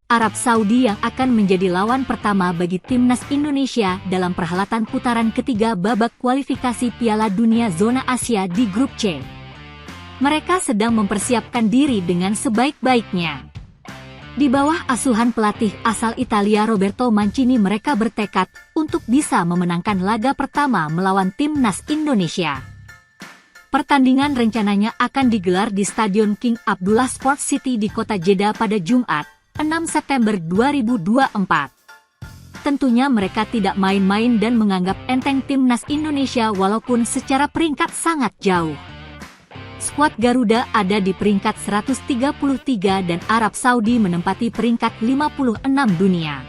Arab Saudi yang akan menjadi lawan pertama bagi timnas Indonesia dalam perhelatan putaran ketiga babak kualifikasi Piala Dunia Zona Asia di Grup C. Mereka sedang mempersiapkan diri dengan sebaik-baiknya. Di bawah asuhan pelatih asal Italia Roberto Mancini, mereka bertekad untuk bisa memenangkan laga pertama melawan timnas Indonesia. Pertandingan rencananya akan digelar di Stadion King Abdullah Sports City di kota Jeddah pada Jumat, 6 September 2024. Tentunya mereka tidak main-main dan menganggap enteng timnas Indonesia walaupun secara peringkat sangat jauh. Skuad Garuda ada di peringkat 133 dan Arab Saudi menempati peringkat 56 dunia.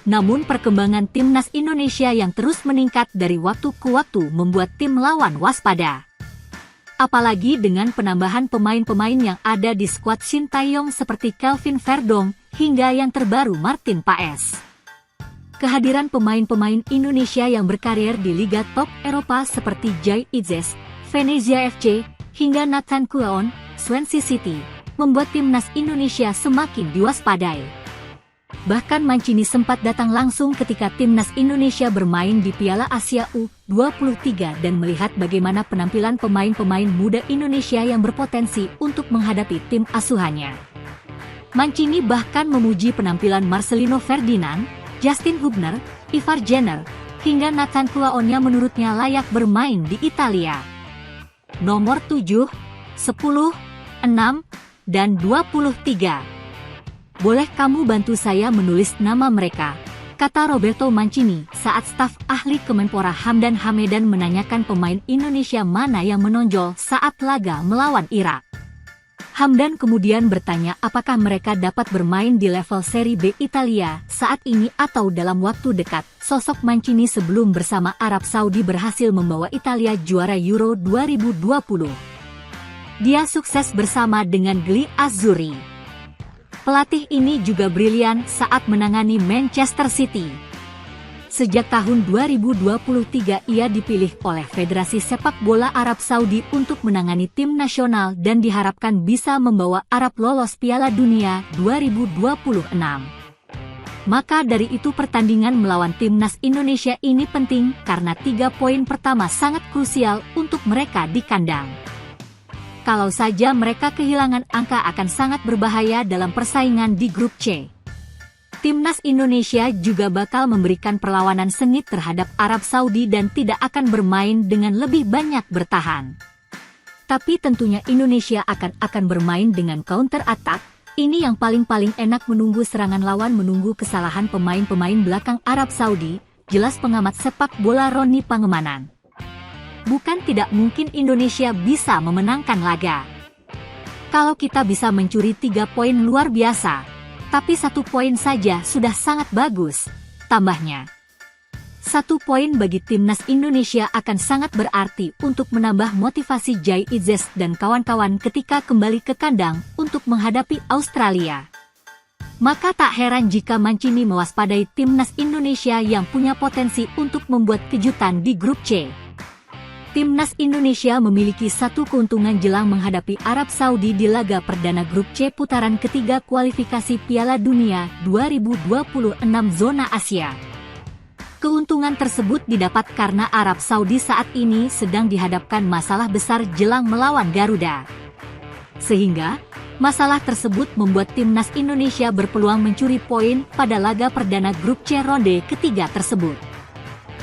Namun perkembangan timnas Indonesia yang terus meningkat dari waktu ke waktu membuat tim lawan waspada. Apalagi dengan penambahan pemain-pemain yang ada di skuad Sintayong seperti Kelvin Verdong hingga yang terbaru Martin Paes. Kehadiran pemain-pemain Indonesia yang berkarir di liga top Eropa seperti Jai Itzes, Venezia FC, hingga Nathan Kuaon, Swansea City, membuat timnas Indonesia semakin diwaspadai. Bahkan Mancini sempat datang langsung ketika timnas Indonesia bermain di Piala Asia U23 dan melihat bagaimana penampilan pemain-pemain muda Indonesia yang berpotensi untuk menghadapi tim asuhannya. Mancini bahkan memuji penampilan Marcelino Ferdinand, Justin Hubner, Ivar Jenner, hingga Nathan Kuaon yang menurutnya layak bermain di Italia. Nomor 7, 10, 6, dan 23. Boleh kamu bantu saya menulis nama mereka, kata Roberto Mancini saat staf ahli Kemenpora Hamdan Hamedan menanyakan pemain Indonesia mana yang menonjol saat laga melawan Irak. Hamdan kemudian bertanya apakah mereka dapat bermain di level Serie B Italia saat ini atau dalam waktu dekat. Sosok Mancini sebelum bersama Arab Saudi berhasil membawa Italia juara Euro 2020. Dia sukses bersama dengan Gli Azzurri. Pelatih ini juga brilian saat menangani Manchester City. Sejak tahun 2023 ia dipilih oleh Federasi Sepak Bola Arab Saudi untuk menangani tim nasional dan diharapkan bisa membawa Arab lolos Piala Dunia 2026. Maka dari itu pertandingan melawan timnas Indonesia ini penting karena 3 poin pertama sangat krusial untuk mereka di kandang. Kalau saja mereka kehilangan angka akan sangat berbahaya dalam persaingan di Grup C. Timnas Indonesia juga bakal memberikan perlawanan sengit terhadap Arab Saudi dan tidak akan bermain dengan lebih banyak bertahan. Tapi tentunya Indonesia akan bermain dengan counter attack. Ini yang paling enak, menunggu serangan lawan, menunggu kesalahan pemain-pemain belakang Arab Saudi, jelas pengamat sepak bola Roni Pangemanan. Bukan tidak mungkin Indonesia bisa memenangkan laga. Kalau kita bisa mencuri 3 poin luar biasa, tapi 1 poin saja sudah sangat bagus, tambahnya. 1 poin bagi timnas Indonesia akan sangat berarti untuk menambah motivasi Jai Itzes dan kawan-kawan ketika kembali ke kandang untuk menghadapi Australia. Maka tak heran jika Mancini mewaspadai timnas Indonesia yang punya potensi untuk membuat kejutan di Grup C. Timnas Indonesia memiliki 1 keuntungan jelang menghadapi Arab Saudi di laga perdana Grup C putaran ketiga kualifikasi Piala Dunia 2026 Zona Asia. Keuntungan tersebut didapat karena Arab Saudi saat ini sedang dihadapkan masalah besar jelang melawan Garuda. Sehingga, masalah tersebut membuat timnas Indonesia berpeluang mencuri poin pada laga perdana Grup C ronde ketiga tersebut.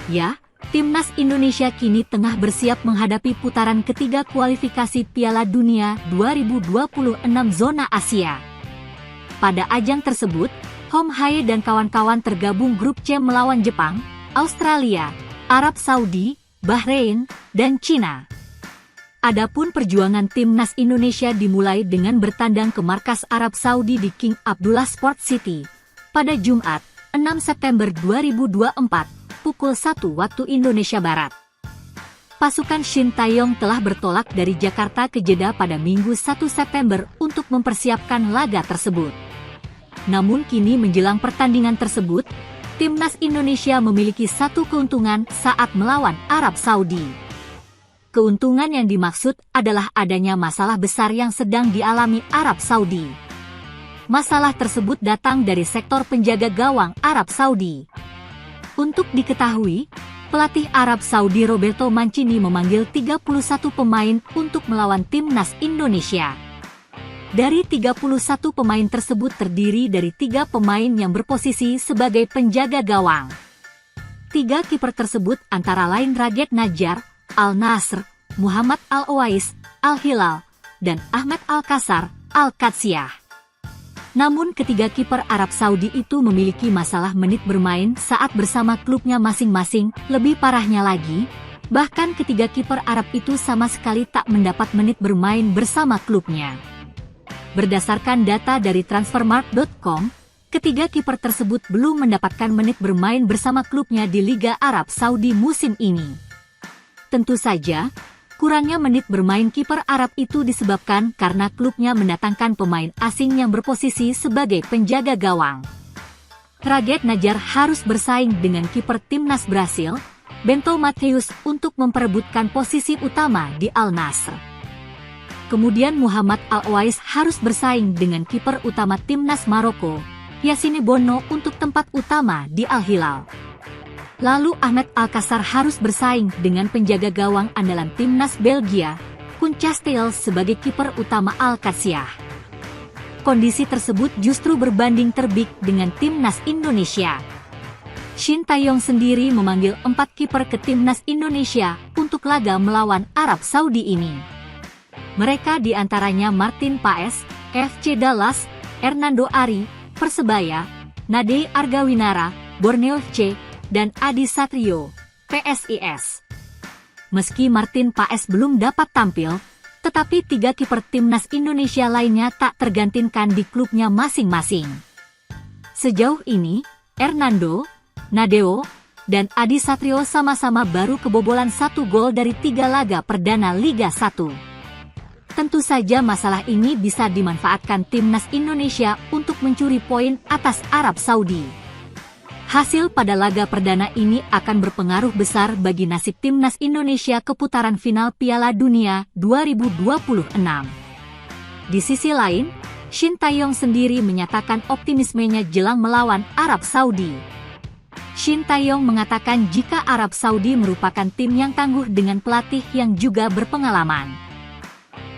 Ya, timnas Indonesia kini tengah bersiap menghadapi putaran ketiga kualifikasi Piala Dunia 2026 Zona Asia. Pada ajang tersebut, Hong Hae dan kawan-kawan tergabung Grup C melawan Jepang, Australia, Arab Saudi, Bahrain, dan Cina. Adapun perjuangan timnas Indonesia dimulai dengan bertandang ke markas Arab Saudi di King Abdullah Sports City pada Jumat, 6 September 2024. Pukul 1 waktu Indonesia Barat. Pasukan Sintayong telah bertolak dari Jakarta ke Jeddah pada Minggu 1 September untuk mempersiapkan laga tersebut. Namun kini menjelang pertandingan tersebut, timnas Indonesia memiliki 1 keuntungan saat melawan Arab Saudi. Keuntungan yang dimaksud adalah adanya masalah besar yang sedang dialami Arab Saudi. Masalah tersebut datang dari sektor penjaga gawang Arab Saudi. Untuk diketahui, pelatih Arab Saudi Roberto Mancini memanggil 31 pemain untuk melawan timnas Indonesia. Dari 31 pemain tersebut terdiri dari 3 pemain yang berposisi sebagai penjaga gawang. 3 kiper tersebut antara lain Raged Najjar, Al-Nasr, Muhammad Al-Owais, Al-Hilal, dan Ahmed Al-Kassar, Al-Qadsiyah. Namun ketiga kiper Arab Saudi itu memiliki masalah menit bermain saat bersama klubnya masing-masing. Lebih parahnya lagi, bahkan ketiga kiper Arab itu sama sekali tak mendapat menit bermain bersama klubnya. Berdasarkan data dari Transfermarkt.com, ketiga kiper tersebut belum mendapatkan menit bermain bersama klubnya di Liga Arab Saudi musim ini. Tentu saja, kurangnya menit bermain kiper Arab itu disebabkan karena klubnya mendatangkan pemain asing yang berposisi sebagai penjaga gawang. Raged Najjar harus bersaing dengan kiper timnas Brasil, Bento Matheus, untuk memperebutkan posisi utama di Al-Nasr. Kemudian Muhammad Al-Owais harus bersaing dengan kiper utama timnas Maroko, Yassine Bounou, untuk tempat utama di Al-Hilal. Lalu Ahmed Al-Kassar harus bersaing dengan penjaga gawang andalan timnas Belgia, Koen Casteels, sebagai kiper utama Al-Qadsiyah. Kondisi tersebut justru berbanding terbalik dengan timnas Indonesia. Shin Tae-yong sendiri memanggil 4 kiper ke timnas Indonesia untuk laga melawan Arab Saudi ini. Mereka diantaranya Martin Paes, FC Dallas, Hernando Ari, Persebaya, Nadei Argawinara, Borneo FC, dan Adi Satrio, PSIS. Meski Martin Paes belum dapat tampil, tetapi 3 kiper timnas Indonesia lainnya tak tergantikan di klubnya masing-masing. Sejauh ini, Hernando, Nadeo, dan Adi Satrio sama-sama baru kebobolan 1 gol dari 3 laga perdana Liga 1. Tentu saja masalah ini bisa dimanfaatkan timnas Indonesia untuk mencuri poin atas Arab Saudi. Hasil pada laga perdana ini akan berpengaruh besar bagi nasib timnas Indonesia ke putaran final Piala Dunia 2026. Di sisi lain, Shin Tae-yong sendiri menyatakan optimismenya jelang melawan Arab Saudi. Shin Tae-yong mengatakan jika Arab Saudi merupakan tim yang tangguh dengan pelatih yang juga berpengalaman.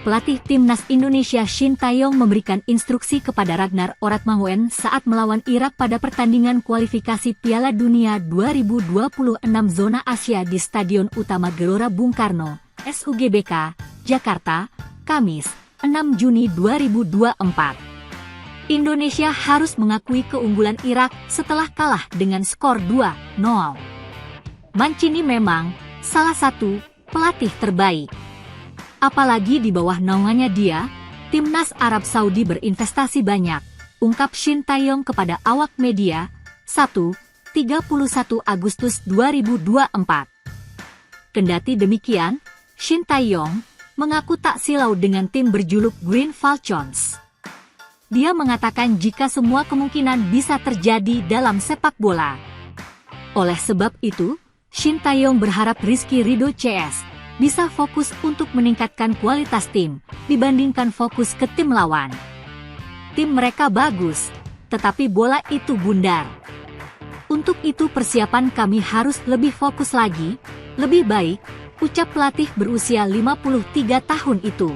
Pelatih timnas Indonesia Shin Tae-yong memberikan instruksi kepada Ragnar Oratmangoen saat melawan Irak pada pertandingan kualifikasi Piala Dunia 2026 zona Asia di Stadion Utama Gelora Bung Karno, SUGBK, Jakarta, Kamis, 6 Juni 2024. Indonesia harus mengakui keunggulan Irak setelah kalah dengan skor 2-0. Mancini memang salah satu pelatih terbaik. Apalagi di bawah naungannya dia, timnas Arab Saudi berinvestasi banyak, ungkap Shin Tae-yong kepada awak media, 31 Agustus 2024. Kendati demikian, Shin Tae-yong mengaku tak silau dengan tim berjuluk Green Falcons. Dia mengatakan jika semua kemungkinan bisa terjadi dalam sepak bola. Oleh sebab itu, Shin Tae-yong berharap Rizky Ridho CS bisa fokus untuk meningkatkan kualitas tim, dibandingkan fokus ke tim lawan. Tim mereka bagus, tetapi bola itu bundar. Untuk itu persiapan kami harus lebih fokus lagi, lebih baik, ucap pelatih berusia 53 tahun itu.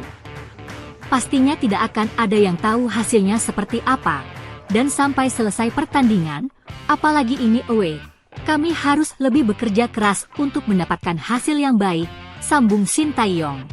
Pastinya tidak akan ada yang tahu hasilnya seperti apa, dan sampai selesai pertandingan, apalagi ini away, kami harus lebih bekerja keras untuk mendapatkan hasil yang baik, sambung Shin Tae-yong.